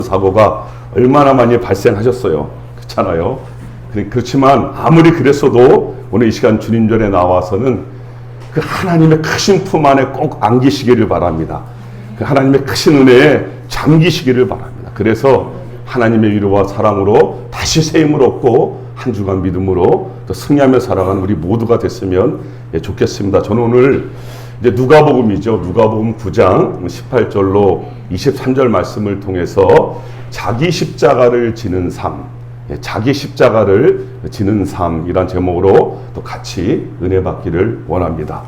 사고가 얼마나 많이 발생하셨어요. 그렇잖아요. 그렇지만 아무리 그랬어도 오늘 이 시간 주님 전에 나와서는 그 하나님의 크신 품 안에 꼭 안기시기를 바랍니다. 그 하나님의 크신 은혜에 잠기시기를 바랍니다. 그래서 하나님의 위로와 사랑으로 다시 새 힘을 얻고 한 주간 믿음으로 또 승리하며 살아가는 우리 모두가 됐으면 좋겠습니다. 저는 오늘 이제 누가복음이죠. 누가복음 9장 18절로 23절 말씀을 통해서 자기 십자가를 지는 삶, 자기 십자가를 지는 삶이란 제목으로 또 같이 은혜 받기를 원합니다.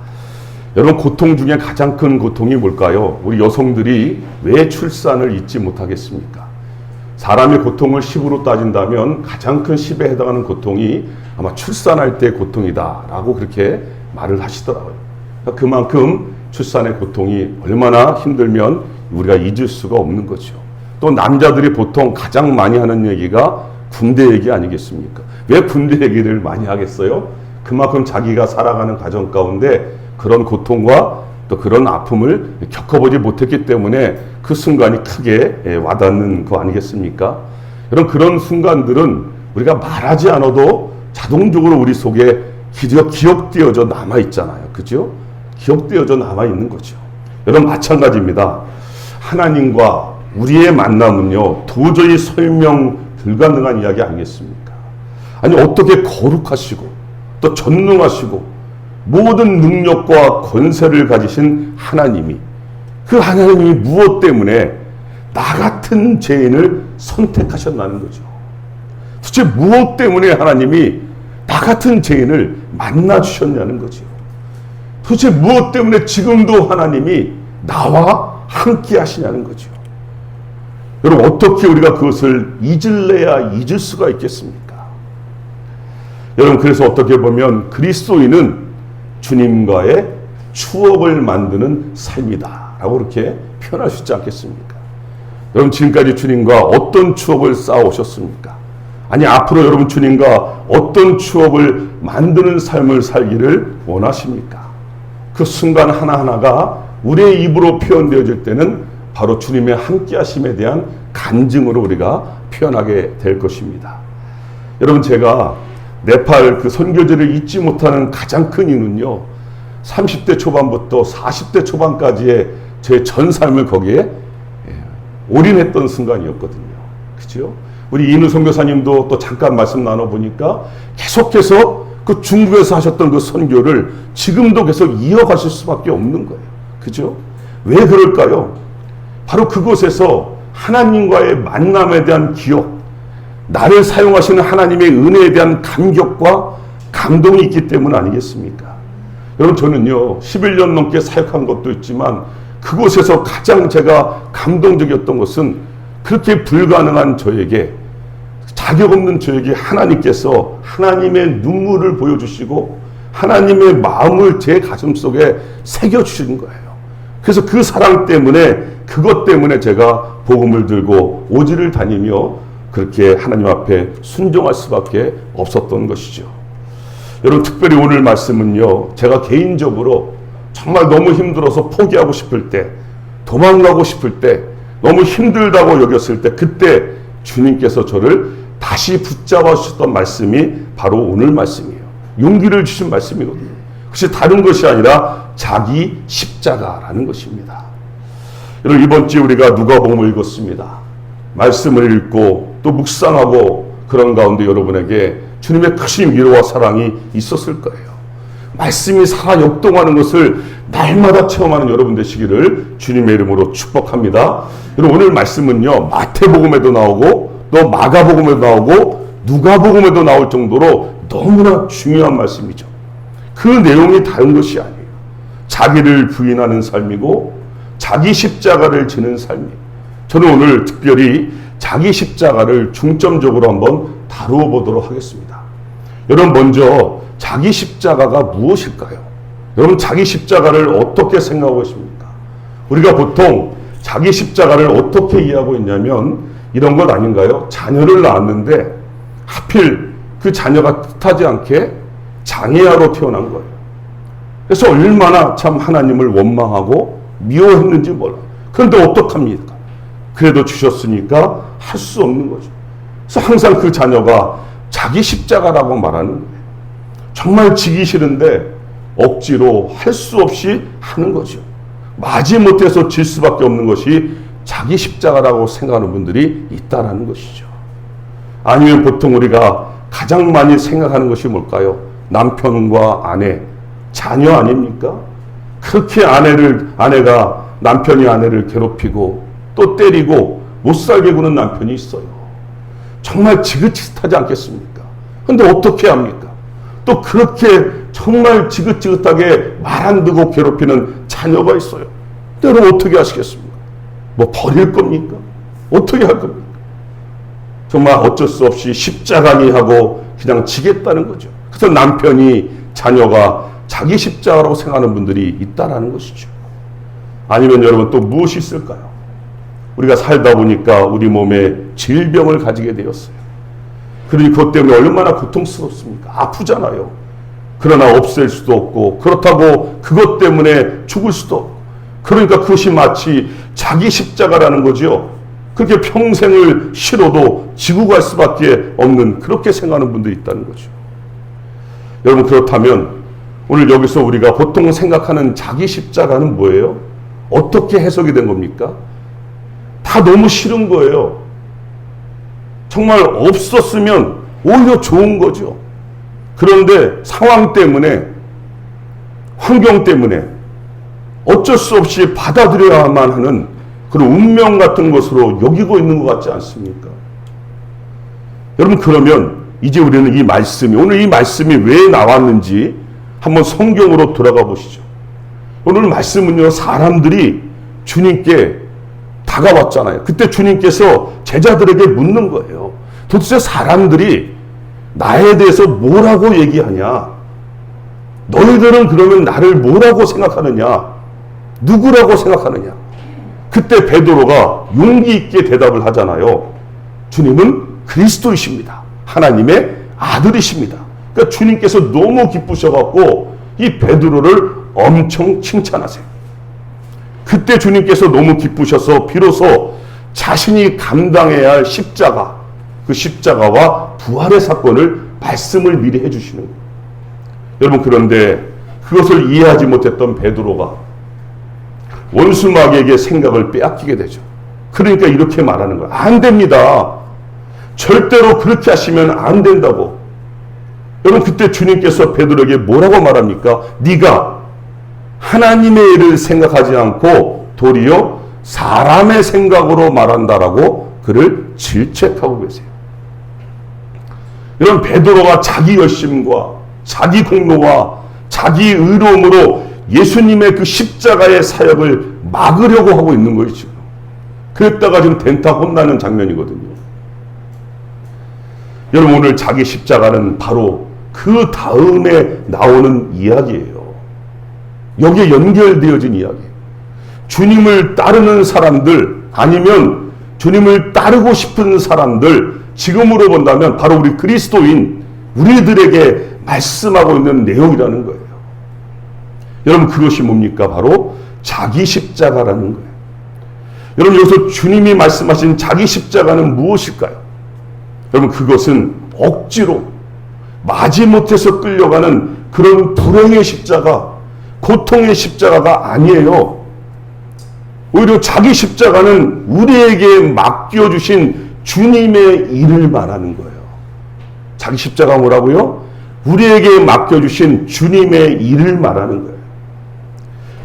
여러분, 고통 중에 가장 큰 고통이 뭘까요? 우리 여성들이 왜 출산을 잊지 못하겠습니까? 사람의 고통을 10으로 따진다면 가장 큰 10에 해당하는 고통이 아마 출산할 때 고통이다라고 그렇게 말을 하시더라고요. 그만큼 출산의 고통이 얼마나 힘들면 우리가 잊을 수가 없는 거죠. 또 남자들이 보통 가장 많이 하는 얘기가 군대 얘기 아니겠습니까? 왜 군대 얘기를 많이 하겠어요? 그만큼 자기가 살아가는 가정 가운데 그런 고통과 또 그런 아픔을 겪어보지 못했기 때문에 그 순간이 크게 와닿는 거 아니겠습니까? 그런 순간들은 우리가 말하지 않아도 자동적으로 우리 속에 기억되어져 남아있잖아요. 그죠? 기억되어져 남아있는 거죠. 여러분, 마찬가지입니다. 하나님과 우리의 만남은요, 도저히 설명 불가능한 이야기 아니겠습니까? 아니, 어떻게 거룩하시고 또 전능하시고 모든 능력과 권세를 가지신 하나님이, 그 하나님이 무엇 때문에 나 같은 죄인을 선택하셨다는 거죠. 도대체 무엇 때문에 하나님이 나 같은 죄인을 만나주셨냐는 거죠. 도대체 무엇 때문에 지금도 하나님이 나와 함께 하시냐는 거죠. 여러분, 어떻게 우리가 그것을 잊을래야 잊을 수가 있겠습니까? 여러분, 그래서 어떻게 보면 그리스도인은 주님과의 추억을 만드는 삶이다 라고 그렇게 표현할 수 있지 않겠습니까? 여러분, 지금까지 주님과 어떤 추억을 쌓아오셨습니까? 아니, 앞으로 여러분 주님과 어떤 추억을 만드는 삶을 살기를 원하십니까? 그 순간 하나하나가 우리의 입으로 표현되어질 때는 바로 주님의 함께하심에 대한 간증으로 우리가 표현하게 될 것입니다. 여러분, 제가 네팔 그 선교지를 잊지 못하는 가장 큰 이유는요, 30대 초반부터 40대 초반까지의 제 전 삶을 거기에 올인했던 순간이었거든요. 그죠? 우리 이인우 선교사님도 또 잠깐 말씀 나눠보니까 계속해서 그 중국에서 하셨던 그 선교를 지금도 계속 이어가실 수밖에 없는 거예요. 그죠? 왜 그럴까요? 바로 그곳에서 하나님과의 만남에 대한 기억, 나를 사용하시는 하나님의 은혜에 대한 감격과 감동이 있기 때문 아니겠습니까? 여러분, 저는요 11년 넘게 사역한 것도 있지만 그곳에서 가장 제가 감동적이었던 것은 그렇게 불가능한 저에게, 자격 없는 저에게 하나님께서 하나님의 눈물을 보여주시고 하나님의 마음을 제 가슴속에 새겨주신 거예요. 그래서 그 사랑 때문에, 그것 때문에 제가 복음을 들고 오지를 다니며 그렇게 하나님 앞에 순종할 수밖에 없었던 것이죠. 여러분, 특별히 오늘 말씀은요, 제가 개인적으로 정말 너무 힘들어서 포기하고 싶을 때, 도망가고 싶을 때, 너무 힘들다고 여겼을 때, 그때 주님께서 저를 다시 붙잡아 주셨던 말씀이 바로 오늘 말씀이에요. 용기를 주신 말씀이거든요. 그것이 다른 것이 아니라 자기 십자가라는 것입니다. 여러분, 이번 주에 우리가 누가복음을 읽었습니다. 말씀을 읽고 또 묵상하고 그런 가운데 여러분에게 주님의 크신 위로와 사랑이 있었을 거예요. 말씀이 살아 역동하는 것을 날마다 체험하는 여러분 되시기를 주님의 이름으로 축복합니다. 여러분, 오늘 말씀은요, 마태복음에도 나오고 또 마가복음에도 나오고 누가복음에도 나올 정도로 너무나 중요한 말씀이죠. 그 내용이 다른 것이 아니에요. 자기를 부인하는 삶이고 자기 십자가를 지는 삶이에요. 저는 오늘 특별히 자기 십자가를 중점적으로 한번 다루어 보도록 하겠습니다. 여러분, 먼저 자기 십자가가 무엇일까요? 여러분, 자기 십자가를 어떻게 생각하고 계십니까? 우리가 보통 자기 십자가를 어떻게 이해하고 있냐면 이런 것 아닌가요? 자녀를 낳았는데 하필 그 자녀가 뜻하지 않게 장애아로 태어난 거예요. 그래서 얼마나 참 하나님을 원망하고 미워했는지 몰라요. 그런데 어떡합니까? 그래도 주셨으니까 할 수 없는 거죠. 그래서 항상 그 자녀가 자기 십자가라고 말하는 거예요. 정말 지기 싫은데 억지로 할 수 없이 하는 거죠. 마지못해서 질 수밖에 없는 것이 자기 십자가라고 생각하는 분들이 있다라는 것이죠. 아니면 보통 우리가 가장 많이 생각하는 것이 뭘까요? 남편과 아내, 자녀 아닙니까? 그렇게 아내가 남편이 아내를 괴롭히고 또 때리고 못 살게 구는 남편이 있어요. 정말 지긋지긋하지 않겠습니까? 근데 어떻게 합니까? 또 그렇게 정말 지긋지긋하게 말 안 듣고 괴롭히는 자녀가 있어요. 근데 여러분 어떻게 하시겠습니까? 뭐 버릴 겁니까? 어떻게 할 겁니까? 정말 어쩔 수 없이 십자가니 하고 그냥 지겠다는 거죠. 그래서 남편이, 자녀가 자기 십자가라고 생각하는 분들이 있다라는 것이죠. 아니면 여러분 또 무엇이 있을까요? 우리가 살다 보니까 우리 몸에 질병을 가지게 되었어요. 그러니 그것 때문에 얼마나 고통스럽습니까? 아프잖아요. 그러나 없앨 수도 없고, 그렇다고 그것 때문에 죽을 수도 없고, 그러니까 그것이 마치 자기 십자가라는 거죠. 그렇게 평생을 싫어도 지고 갈 수밖에 없는, 그렇게 생각하는 분들이 있다는 거죠. 여러분 그렇다면 오늘 여기서 우리가 보통 생각하는 자기 십자가는 뭐예요? 어떻게 해석이 된 겁니까? 다 너무 싫은 거예요. 정말 없었으면 오히려 좋은 거죠. 그런데 상황 때문에, 환경 때문에 어쩔 수 없이 받아들여야만 하는 그런 운명 같은 것으로 여기고 있는 것 같지 않습니까? 여러분 그러면 이제 우리는 이 말씀이, 오늘 이 말씀이 왜 나왔는지 한번 성경으로 돌아가 보시죠. 오늘 말씀은요, 사람들이 주님께 다가왔잖아요. 그때 주님께서 제자들에게 묻는 거예요. 도대체 사람들이 나에 대해서 뭐라고 얘기하냐? 너희들은 그러면 나를 뭐라고 생각하느냐? 누구라고 생각하느냐? 그때 베드로가 용기 있게 대답을 하잖아요. 주님은 그리스도이십니다. 하나님의 아들이십니다. 그러니까 주님께서 너무 기쁘셔갖고 이 베드로를 엄청 칭찬하세요. 그때 주님께서 너무 기쁘셔서 비로소 자신이 감당해야 할 십자가, 그 십자가와 부활의 사건을 말씀을 미리 해주시는 거예요. 여러분 그런데 그것을 이해하지 못했던 베드로가 원수 마귀에게 생각을 빼앗기게 되죠. 그러니까 이렇게 말하는 거예요. 안 됩니다. 절대로 그렇게 하시면 안 된다고. 여러분 그때 주님께서 베드로에게 뭐라고 말합니까? 네가 하나님의 일을 생각하지 않고 도리어 사람의 생각으로 말한다라고 그를 질책하고 계세요. 여러분 베드로가 자기 열심과 자기 공로와 자기 의로움으로 예수님의 그 십자가의 사역을 막으려고 하고 있는 거예요 지금. 그랬다가 지금 덴타 혼나는 장면이거든요. 여러분 오늘 자기 십자가는 바로 그 다음에 나오는 이야기예요. 여기에 연결되어진 이야기예요. 주님을 따르는 사람들, 아니면 주님을 따르고 싶은 사람들, 지금으로 본다면 바로 우리 그리스도인 우리들에게 말씀하고 있는 내용이라는 거예요. 여러분 그것이 뭡니까? 바로 자기 십자가라는 거예요. 여러분 여기서 주님이 말씀하신 자기 십자가는 무엇일까요? 여러분 그것은 억지로 마지못해서 끌려가는 그런 불행의 십자가, 고통의 십자가가 아니에요. 오히려 자기 십자가는 우리에게 맡겨주신 주님의 일을 말하는 거예요. 자기 십자가 뭐라고요? 우리에게 맡겨주신 주님의 일을 말하는 거예요.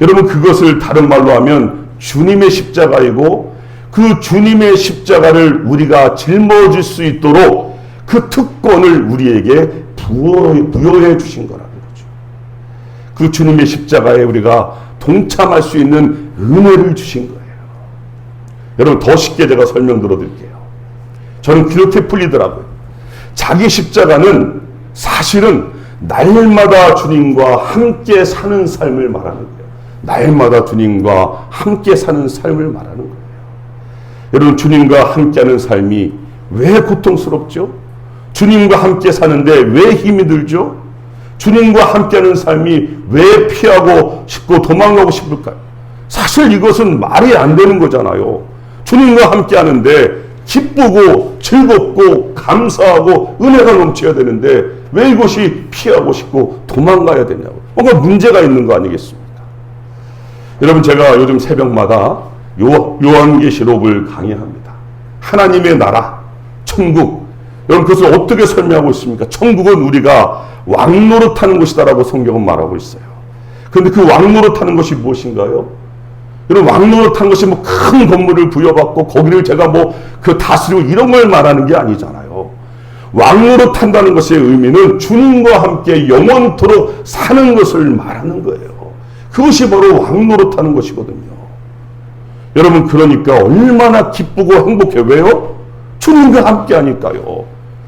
여러분 그것을 다른 말로 하면 주님의 십자가이고, 그 주님의 십자가를 우리가 짊어질 수 있도록 그 특권을 우리에게 부여해 주신 거라는 거죠. 그 주님의 십자가에 우리가 동참할 수 있는 은혜를 주신 거예요. 여러분 더 쉽게 제가 설명 들어드릴게요. 저는 그렇게 풀리더라고요. 자기 십자가는 사실은 날마다 주님과 함께 사는 삶을 말하는 거예요. 날마다 주님과 함께 사는 삶을 말하는 거예요. 여러분 주님과 함께하는 삶이 왜 고통스럽죠? 주님과 함께 사는데 왜 힘이 들죠? 주님과 함께하는 삶이 왜 피하고 싶고 도망가고 싶을까요? 사실 이것은 말이 안 되는 거잖아요. 주님과 함께 하는데 기쁘고 즐겁고 감사하고 은혜가 넘쳐야 되는데 왜 이것이 피하고 싶고 도망가야 되냐고. 뭔가 문제가 있는 거 아니겠습니까? 여러분, 제가 요즘 새벽마다 요한계시록을 강의합니다. 하나님의 나라, 천국. 여러분, 그것을 어떻게 설명하고 있습니까? 천국은 우리가 왕노릇하는 곳이다라고 성경은 말하고 있어요. 그런데 그 왕노릇하는 것이 무엇인가요? 여러분, 왕노릇한 것이 뭐 큰 건물을 부여받고 거기를 제가 뭐 그 다스리고 이런 걸 말하는 게 아니잖아요. 왕노릇한다는 것의 의미는 주님과 함께 영원토록 사는 것을 말하는 거예요. 그것이 바로 왕노릇하는 것이거든요. 여러분, 그러니까 얼마나 기쁘고 행복해. 왜요? 주님과 함께 하니까요.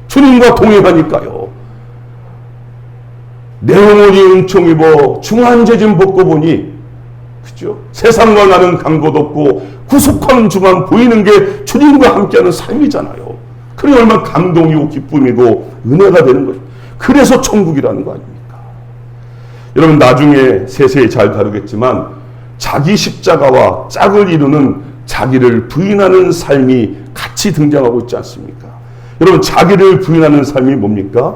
주님과 동행하니까요. 내 영혼이 은총 입어 중한재진 벗고 보니, 그죠? 세상과 나는 간 곳 없고 구속한 주만 보이는 게 주님과 함께하는 삶이잖아요. 그게 얼마나 감동이고 기쁨이고 은혜가 되는 거죠. 그래서 천국이라는 거 아닙니까? 여러분, 나중에 세세히 잘 다루겠지만 자기 십자가와 짝을 이루는 자기를 부인하는 삶이 같이 등장하고 있지 않습니까? 여러분, 자기를 부인하는 삶이 뭡니까?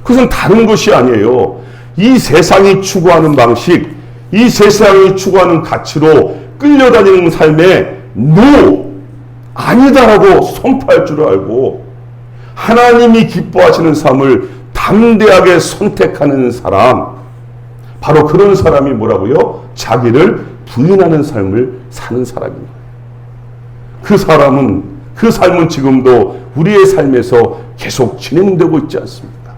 그것은 다른 것이 아니에요. 이 세상이 추구하는 방식, 이 세상이 추구하는 가치로 끌려다니는 삶에 아니다라고 선포할 줄 알고 하나님이 기뻐하시는 삶을 담대하게 선택하는 사람, 바로 그런 사람이 뭐라고요? 자기를 부인하는 삶을 사는 사람입니다. 그 삶은 지금도 우리의 삶에서 계속 진행되고 있지 않습니까?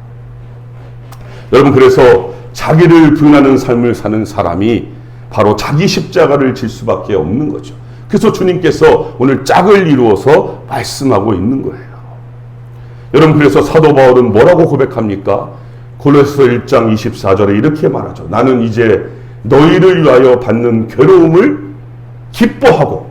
여러분, 그래서 자기를 부인하는 삶을 사는 사람이 바로 자기 십자가를 질 수밖에 없는 거죠. 그래서 주님께서 오늘 짝을 이루어서 말씀하고 있는 거예요. 여러분, 그래서 사도 바울은 뭐라고 고백합니까? 골로새서 1장 24절에 이렇게 말하죠. 나는 이제 너희를 위하여 받는 괴로움을 기뻐하고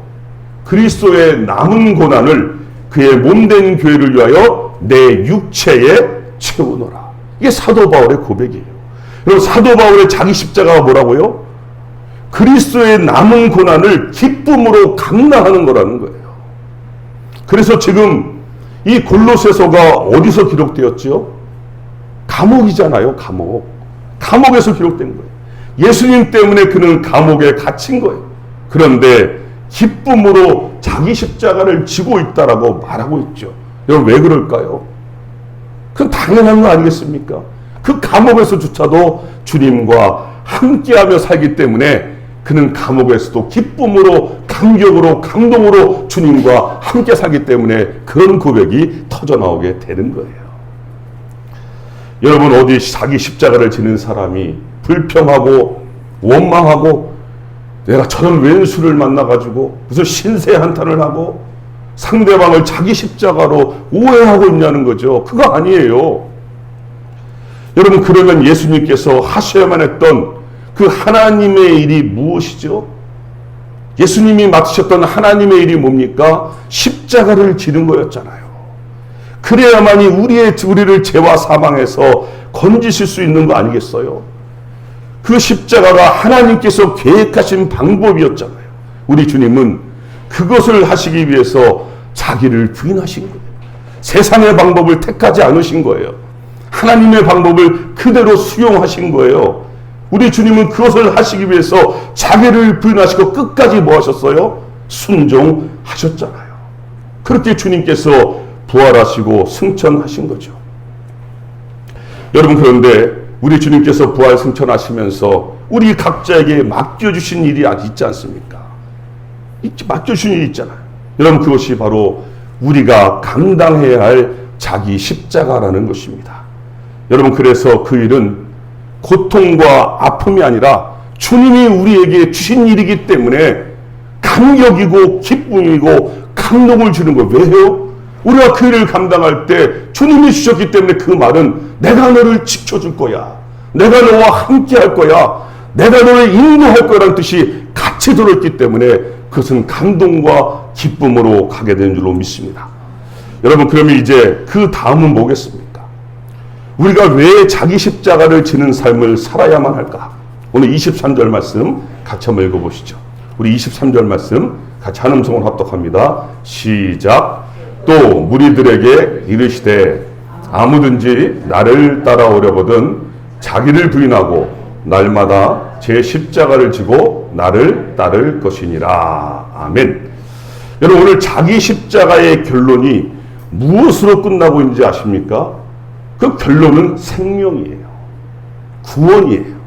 그리스도의 남은 고난을 그의 몸된 교회를 위하여 내 육체에 채우노라. 이게 사도 바울의 고백이에요. 여러분, 사도 바울의 자기 십자가가 뭐라고요? 그리스도의 남은 고난을 기쁨으로 감당하는 거라는 거예요. 그래서 지금 이 골로새서가 어디서 기록되었죠? 감옥이잖아요. 감옥에서 기록된 거예요. 예수님 때문에 그는 감옥에 갇힌 거예요. 그런데 기쁨으로 자기 십자가를 지고 있다라고 말하고 있죠. 여러분, 왜 그럴까요? 그건 당연한 거 아니겠습니까? 그 감옥에서조차도 주님과 함께하며 살기 때문에 그는 감옥에서도 기쁨으로, 감격으로, 감동으로 주님과 함께 살기 때문에 그런 고백이 터져나오게 되는 거예요. 여러분, 어디 자기 십자가를 지는 사람이 불평하고 원망하고 내가 저런 왼수를 만나가지고 무슨 신세 한탄을 하고 상대방을 자기 십자가로 오해하고 있냐는 거죠. 그거 아니에요. 여러분, 그러면 예수님께서 하셔야만 했던 그 하나님의 일이 무엇이죠? 예수님이 맡으셨던 하나님의 일이 뭡니까? 십자가를 지는 거였잖아요. 그래야만이 우리를 죄와 사망에서 건지실 수 있는 거 아니겠어요? 그 십자가가 하나님께서 계획하신 방법이었잖아요. 우리 주님은 그것을 하시기 위해서 자기를 부인하신 거예요. 세상의 방법을 택하지 않으신 거예요. 하나님의 방법을 그대로 수용하신 거예요. 우리 주님은 그것을 하시기 위해서 자기를 부인하시고 끝까지 뭐 하셨어요? 순종하셨잖아요. 그렇게 주님께서 부활하시고 승천하신 거죠. 여러분, 그런데 우리 주님께서 부활 승천하시면서 우리 각자에게 맡겨주신 일이 있지 않습니까? 맡겨주신 일이 있잖아요. 여러분, 그것이 바로 우리가 감당해야 할 자기 십자가라는 것입니다. 여러분, 그래서 그 일은 고통과 아픔이 아니라 주님이 우리에게 주신 일이기 때문에 감격이고 기쁨이고 감동을 주는 거예요. 왜요? 우리가 그 일을 감당할 때 주님이 주셨기 때문에 그 말은 내가 너를 지켜줄 거야. 내가 너와 함께 할 거야. 내가 너를 인도할 거라는 뜻이 같이 들어있기 때문에 그것은 감동과 기쁨으로 가게 되는 줄로 믿습니다. 여러분, 그러면 이제 그 다음은 뭐겠습니까? 우리가 왜 자기 십자가를 지는 삶을 살아야만 할까? 오늘 23절 말씀 같이 한번 읽어보시죠. 우리 23절 말씀 같이 한 음성을 합독합니다. 시작. 또 무리들에게 이르시되 아무든지 나를 따라오려거든 자기를 부인하고 날마다 제 십자가를 지고 나를 따를 것이니라. 아멘. 여러분, 오늘 자기 십자가의 결론이 무엇으로 끝나고 있는지 아십니까? 그 결론은 생명이에요. 구원이에요.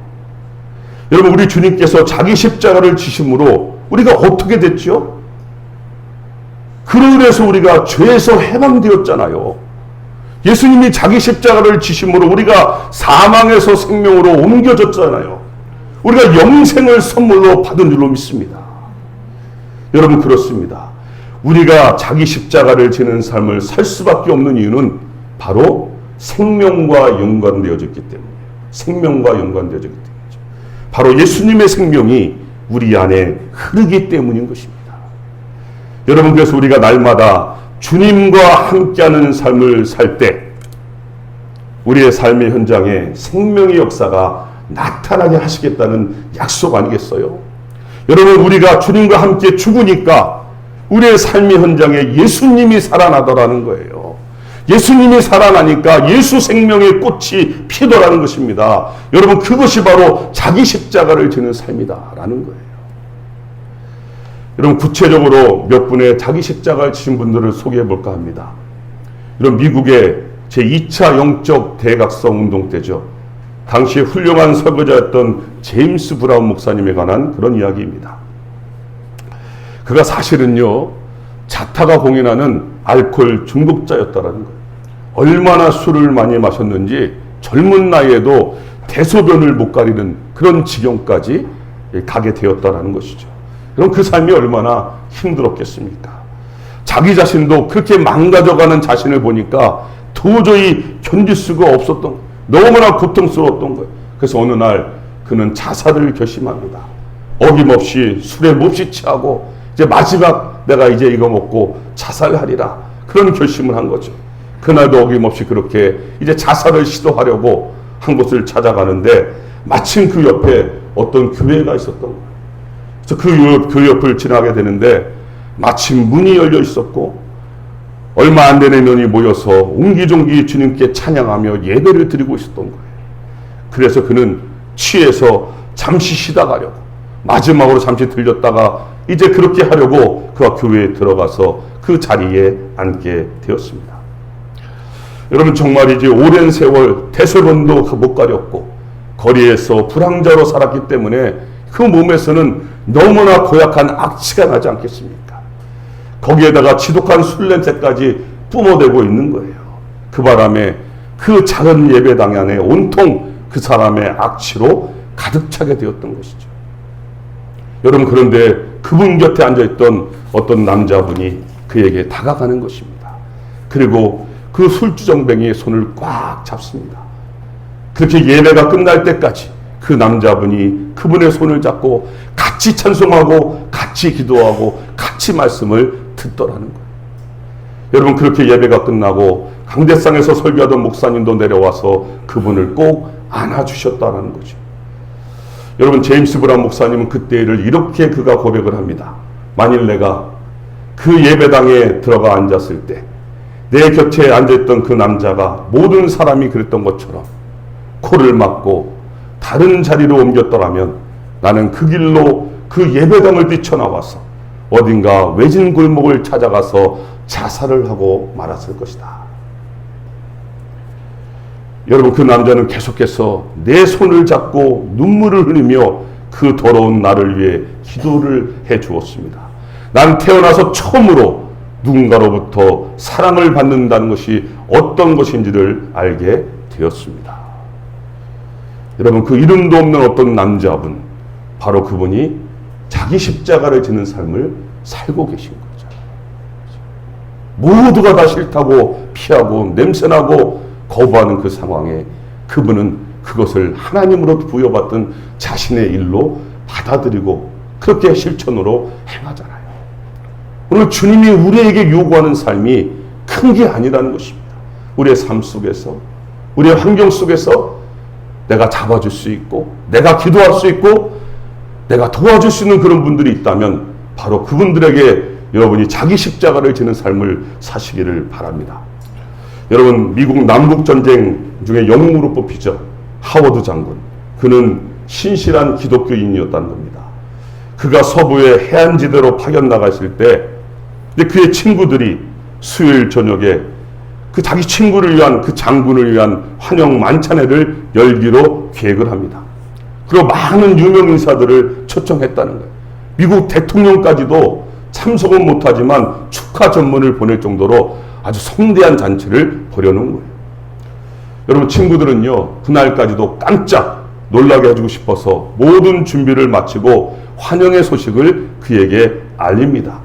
여러분, 우리 주님께서 자기 십자가를 지심으로 우리가 어떻게 됐죠? 그러면서 우리가 죄에서 해방되었잖아요. 예수님이 자기 십자가를 지심으로 우리가 사망에서 생명으로 옮겨졌잖아요. 우리가 영생을 선물로 받은 줄로 믿습니다. 여러분, 그렇습니다. 우리가 자기 십자가를 지는 삶을 살 수밖에 없는 이유는 바로 생명과 연관되어졌기 때문이에요. 생명과 연관되어졌기 때문이죠. 바로 예수님의 생명이 우리 안에 흐르기 때문인 것입니다. 여러분, 그래서 우리가 날마다 주님과 함께하는 삶을 살 때 우리의 삶의 현장에 생명의 역사가 나타나게 하시겠다는 약속 아니겠어요? 여러분, 우리가 주님과 함께 죽으니까 우리의 삶의 현장에 예수님이 살아나더라는 거예요. 예수님이 살아나니까 예수 생명의 꽃이 피더라는 것입니다. 여러분, 그것이 바로 자기 십자가를 지는 삶이다라는 거예요. 여러분, 구체적으로 몇 분의 자기 십자가를 지신 분들을 소개해 볼까 합니다. 이런 미국의 제2차 영적 대각성 운동 때죠. 당시 훌륭한 설교자였던 제임스 브라운 목사님에 관한 그런 이야기입니다. 그가 사실은요, 자타가 공인하는 알코올 중독자였다라는 거예요. 얼마나 술을 많이 마셨는지 젊은 나이에도 대소변을 못 가리는 그런 지경까지 가게 되었다라는 것이죠. 그럼 그 삶이 얼마나 힘들었겠습니까? 자기 자신도 그렇게 망가져가는 자신을 보니까 도저히 견딜 수가 없었던 거예요. 너무나 고통스러웠던 거예요. 그래서 어느 날 그는 자살을 결심합니다. 어김없이 술에 몹시 취하고 이제 마지막 내가 이제 이거 먹고 자살하리라, 그런 결심을 한 거죠. 그날도 어김없이 그렇게 이제 자살을 시도하려고 한 곳을 찾아가는데 마침 그 옆에 어떤 교회가 있었던 거예요. 그래서 그 교회 옆을 지나게 되는데 마침 문이 열려 있었고 얼마 안 되는 인원이 모여서 옹기종기 주님께 찬양하며 예배를 드리고 있었던 거예요. 그래서 그는 취해서 잠시 쉬다 가려고 마지막으로 잠시 들렸다가 이제 그렇게 하려고 그가 교회에 들어가서 그 자리에 앉게 되었습니다. 여러분, 정말이지 오랜 세월 대소변도 못 가렸고 거리에서 불황자로 살았기 때문에 그 몸에서는 너무나 고약한 악취가 나지 않겠습니까? 거기에다가 지독한 술 냄새까지 뿜어대고 있는 거예요. 그 바람에 그 작은 예배당 안에 온통 그 사람의 악취로 가득 차게 되었던 것이죠. 여러분, 그런데 그분 곁에 앉아있던 어떤 남자분이 그에게 다가가는 것입니다. 그리고 그 술주정뱅이의 손을 꽉 잡습니다. 그렇게 예배가 끝날 때까지 그 남자분이 그분의 손을 잡고 같이 찬송하고 같이 기도하고 같이 말씀을 듣더라는 거예요. 여러분, 그렇게 예배가 끝나고 강대상에서 설교하던 목사님도 내려와서 그분을 꼭 안아주셨다는 거죠. 여러분, 제임스 브라운 목사님은 그때 일을 이렇게 그가 고백을 합니다. 만일 내가 그 예배당에 들어가 앉았을 때 내 곁에 앉아있던 그 남자가 모든 사람이 그랬던 것처럼 코를 막고 다른 자리로 옮겼더라면 나는 그 길로 그 예배당을 뛰쳐나와서 어딘가 외진 골목을 찾아가서 자살을 하고 말았을 것이다. 여러분, 그 남자는 계속해서 내 손을 잡고 눈물을 흘리며 그 더러운 나를 위해 기도를 해 주었습니다. 난 태어나서 처음으로 누군가로부터 사랑을 받는다는 것이 어떤 것인지를 알게 되었습니다. 여러분, 그 이름도 없는 어떤 남자분, 바로 그분이 자기 십자가를 지는 삶을 살고 계신 거죠. 모두가 다 싫다고 피하고 냄새나고 거부하는 그 상황에 그분은 그것을 하나님으로부터 부여받던 자신의 일로 받아들이고 그렇게 실천으로 행하잖아요. 오늘 주님이 우리에게 요구하는 삶이 큰 게 아니라는 것입니다. 우리의 삶 속에서, 우리의 환경 속에서 내가 잡아줄 수 있고 내가 기도할 수 있고 내가 도와줄 수 있는 그런 분들이 있다면 바로 그분들에게 여러분이 자기 십자가를 지는 삶을 사시기를 바랍니다. 여러분, 미국 남북전쟁 중에 영웅으로 뽑히죠. 하워드 장군. 그는 신실한 기독교인이었다는 겁니다. 그가 서부의 해안지대로 파견 나갔을 때 그의 친구들이 수요일 저녁에 그 자기 친구를 위한, 그 장군을 위한 환영 만찬회를 열기로 계획을 합니다. 그리고 많은 유명 인사들을 초청했다는 거예요. 미국 대통령까지도 참석은 못하지만 축하 전문을 보낼 정도로 아주 성대한 잔치를 벌여놓은 거예요. 여러분, 친구들은요, 그날까지도 깜짝 놀라게 해주고 싶어서 모든 준비를 마치고 환영의 소식을 그에게 알립니다.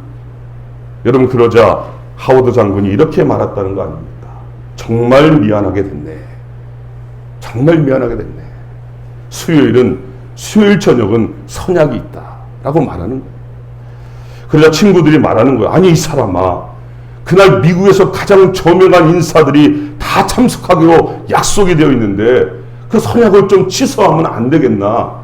여러분, 그러자 하워드 장군이 이렇게 말했다는 거 아닙니까? 정말 미안하게 됐네. 정말 미안하게 됐네. 수요일 저녁은 선약이 있다 라고 말하는 거예요. 그러자 친구들이 말하는 거예요. 아니, 이 사람아, 그날 미국에서 가장 저명한 인사들이 다 참석하기로 약속이 되어 있는데 그 선약을 좀 취소하면 안 되겠나?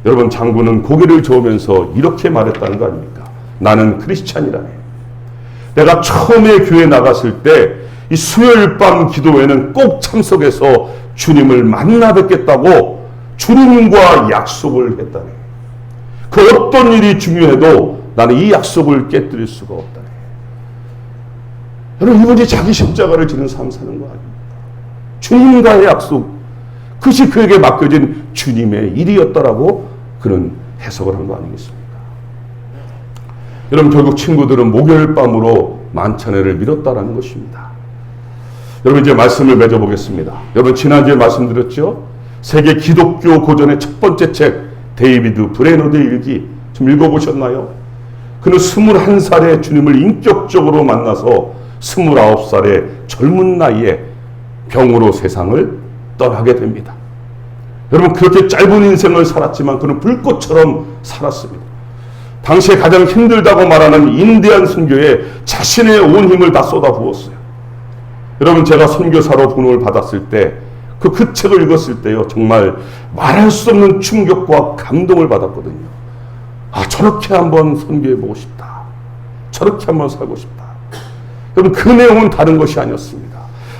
여러분, 장군은 고개를 저으면서 이렇게 말했다는 거 아닙니까? 나는 크리스찬이라네. 내가 처음에 교회 나갔을 때 이 수요일 밤 기도회는 꼭 참석해서 주님을 만나 뵙겠다고 주님과 약속을 했다네. 그 어떤 일이 중요해도 나는 이 약속을 깨뜨릴 수가 없다네. 여러분, 이분이 자기 십자가를 지는 삶 사는 거 아닙니까? 주님과의 약속, 그것이 그에게 맡겨진 주님의 일이었다라고 그런 해석을 한 거 아니겠습니까? 여러분, 결국 친구들은 목요일 밤으로 만찬회를 미뤘다라는 것입니다. 여러분, 이제 말씀을 맺어보겠습니다. 여러분, 지난주에 말씀드렸죠? 세계 기독교 고전의 첫 번째 책, 데이비드 브레너드의 일기 좀 읽어보셨나요? 그는 21살에 주님을 인격적으로 만나서 29살의 젊은 나이에 병으로 세상을 떠나게 됩니다. 여러분, 그렇게 짧은 인생을 살았지만 그는 불꽃처럼 살았습니다. 당시에 가장 힘들다고 말하는 인디안 선교에 자신의 온 힘을 다 쏟아부었어요. 여러분, 제가 선교사로 부름을 받았을 때 그 책을 읽었을 때요, 정말 말할 수 없는 충격과 감동을 받았거든요. 아, 저렇게 한번 선교해보고 싶다. 저렇게 한번 살고 싶다. 여러분, 그 내용은 다른 것이 아니었습니다.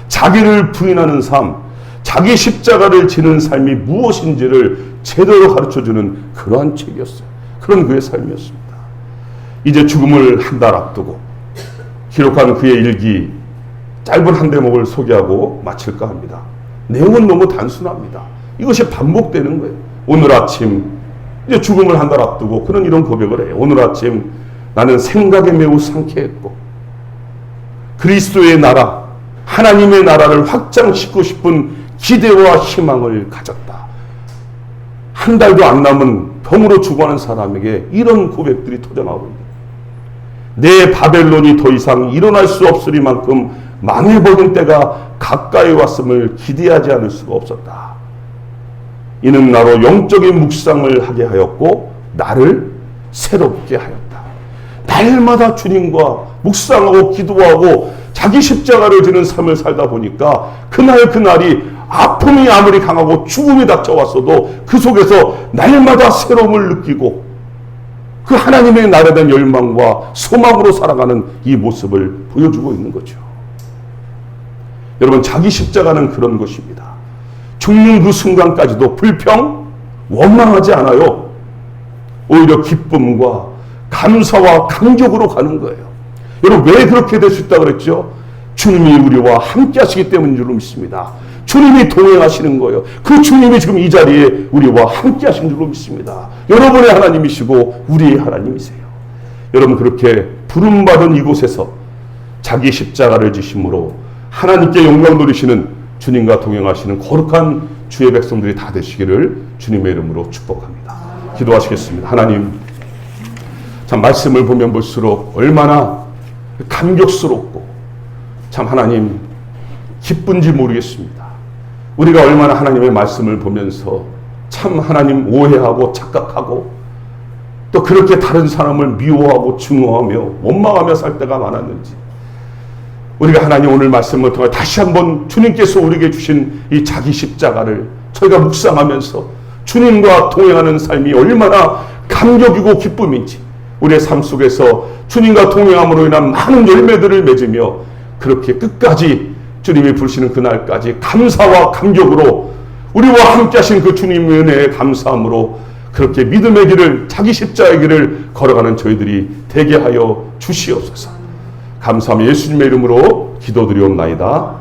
자기를 부인하는 삶, 자기 십자가를 지는 삶이 무엇인지를 제대로 가르쳐주는 그러한 책이었어요. 그런 그의 삶이었습니다. 이제 죽음을 한 달 앞두고 기록한 그의 일기 짧은 한 대목을 소개하고 마칠까 합니다. 내용은 너무 단순합니다. 이것이 반복되는 거예요. 오늘 아침, 이제 죽음을 한 달 앞두고 그는 이런 고백을 해요. 오늘 아침 나는 생각에 매우 상쾌했고 그리스도의 나라, 하나님의 나라를 확장시키고 싶은 기대와 희망을 가졌다. 한 달도 안 남은 병으로 죽어가는 사람에게 이런 고백들이 터져나오고 있습니다. 내 바벨론이 더 이상 일어날 수 없으리만큼 망해버린 때가 가까이 왔음을 기대하지 않을 수가 없었다. 이는 나로 영적인 묵상을 하게 하였고 나를 새롭게 하였다. 날마다 주님과 묵상하고 기도하고 자기 십자가를 지는 삶을 살다 보니까 그날이 아픔이 아무리 강하고 죽음이 닥쳐왔어도 그 속에서 날마다 새로움을 느끼고 그 하나님의 나라에 대한 열망과 소망으로 살아가는 이 모습을 보여주고 있는 거죠. 여러분, 자기 십자가는 그런 것입니다. 죽는 그 순간까지도 불평, 원망하지 않아요. 오히려 기쁨과 감사와 감격으로 가는 거예요. 여러분, 왜 그렇게 될 수 있다고 그랬죠? 주님이 우리와 함께 하시기 때문인 줄 믿습니다. 주님이 동행하시는 거예요. 그 주님이 지금 이 자리에 우리와 함께 하신 줄로 믿습니다. 여러분의 하나님이시고 우리의 하나님이세요. 여러분, 그렇게 부름받은 이곳에서 자기 십자가를 지심으로 하나님께 영광 돌리시는 주님과 동행하시는 거룩한 주의 백성들이 다 되시기를 주님의 이름으로 축복합니다. 기도하시겠습니다. 하나님, 참 말씀을 보면 볼수록 얼마나 감격스럽고 참 하나님 기쁜지 모르겠습니다. 우리가 얼마나 하나님의 말씀을 보면서 참 하나님 오해하고 착각하고 또 그렇게 다른 사람을 미워하고 증오하며 원망하며 살 때가 많았는지, 우리가 하나님 오늘 말씀을 통해 다시 한번 주님께서 우리에게 주신 이 자기 십자가를 저희가 묵상하면서 주님과 동행하는 삶이 얼마나 감격이고 기쁨인지 우리의 삶 속에서 주님과 동행함으로 인한 많은 열매들을 맺으며 그렇게 끝까지 주님이 부르시는 그날까지 감사와 감격으로 우리와 함께 하신 그 주님의 은혜에 감사함으로 그렇게 믿음의 길을 자기 십자의 길을 걸어가는 저희들이 되게 하여 주시옵소서. 감사하며 예수님의 이름으로 기도드리옵나이다.